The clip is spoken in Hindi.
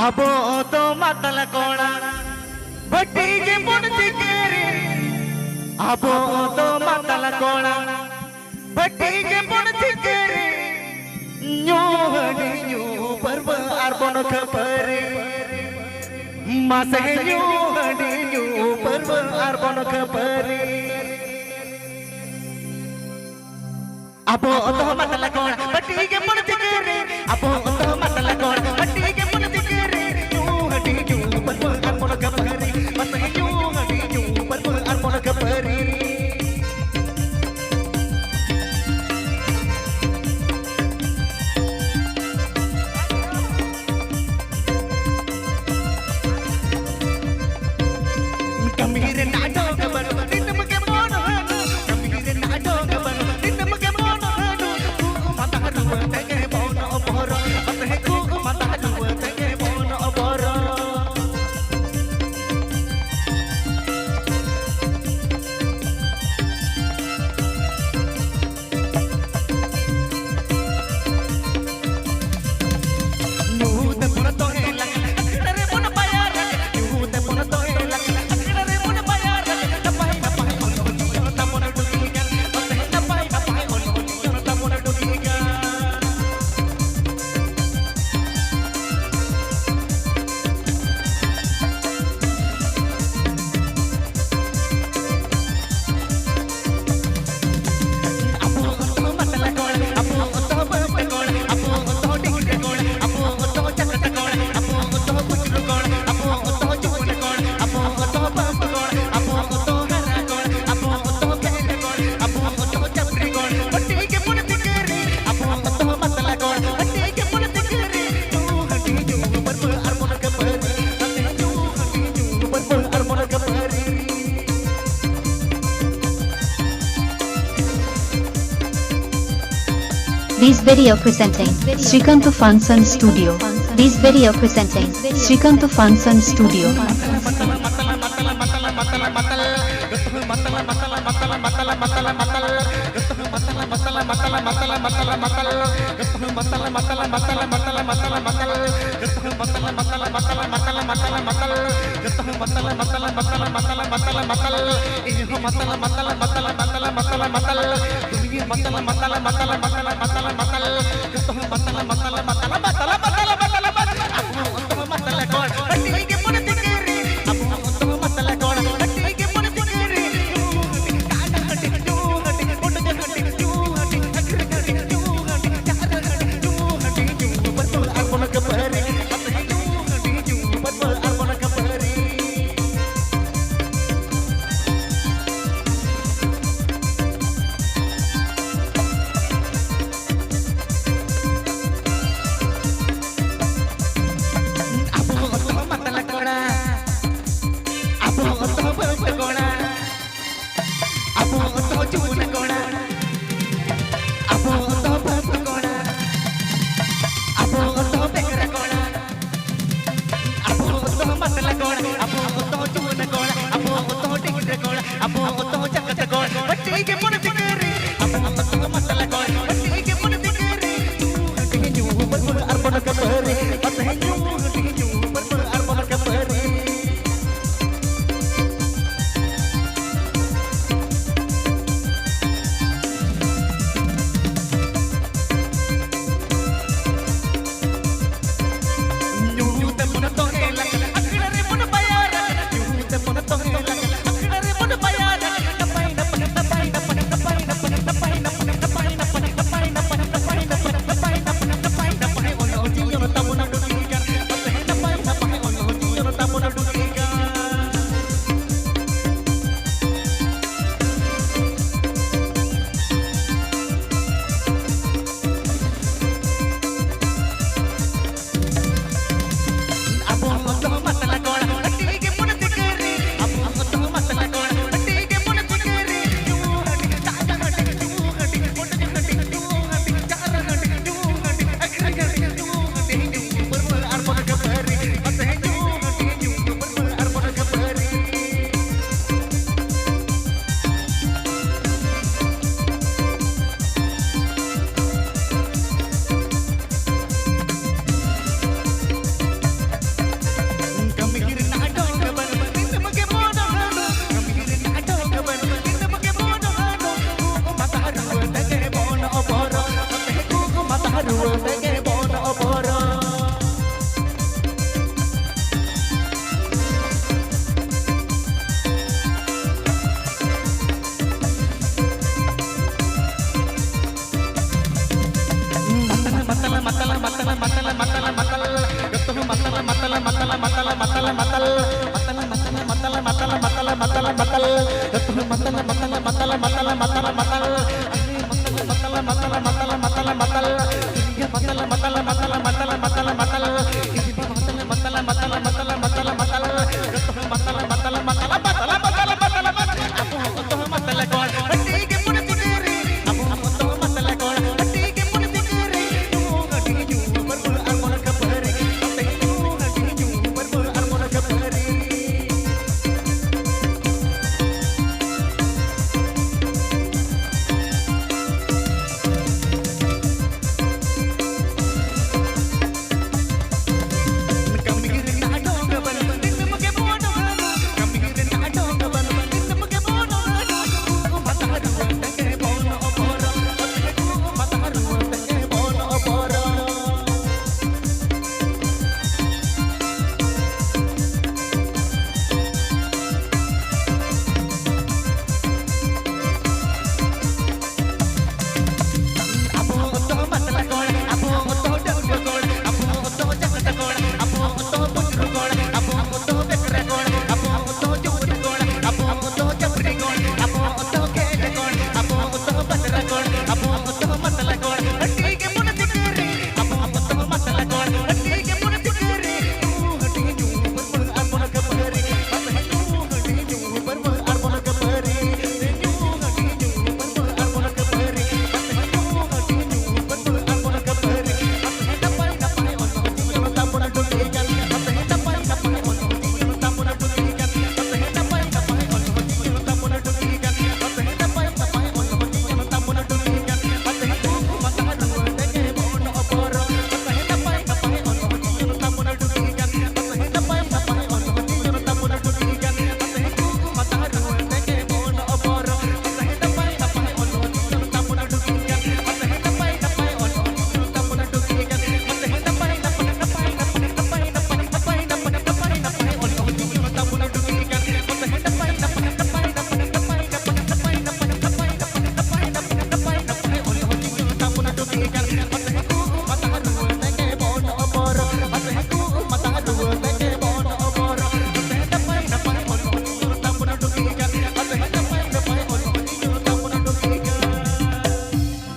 अबो तो मतल कोणा भट्टी के मुंडी केरे अबो तो मतल कोणा भट्टी के मुंडी केरे न्यू हडी न्यू पर्व अर्पण खपरे मासे न्यू हडी न्यू पर्व अर्पण खपरे अबो तो मतल कोणा भट्टी के मुंडी केरे अबो तो मतल कोणा भट्टी के मुंडी केरे न्यू हडी न्यू पर्व अर्पण खपरे मासे न्यू हडी न्यू पर्व अर्पण खपरे कमीरे नाटो खबर दिन मगे मोन कमीरे नाटो खबर दिन मगे मोन माता रुव तके बोन अबर अते को माता रुव तके बोन अबर नूत पुन तो हे लग रे पुन पाया नूत पुन तो हे लग रे पुन पाया नपाई नपाई तमन डुकीगा नपाई नपाई तमन डुकीगा अबो तो मतल कोण अबो तो बप कोण अबो तो डिगरे कोण अबो तो चकट कोण अबो तो पुत्र कोण अबो तो चुन कोण अबो तो बप कोण अबो तो हरा कोण अबो तो खेल कोण अबो तो चपरी कोण भट्टी के मुंडी केरे अबो तो मतल कोण भट्टी के मुंडी केरे तू हटी जो पर्व अर्पण खपरे तते तू हटी जो पर्व अर्पण खपरे This video presenting Srikanth Function Studio. This video presenting Srikanth Function Studio. मतल मतल मतल तुम मतल मतल मतल मतल मतल मतल मतल मतल मतल मतल मतल मतल तुम मतल मतल मतल मतल मतल मतल मतल मतल मतल मतल मतल मतल मतल मतल मतल मतल मतल मतल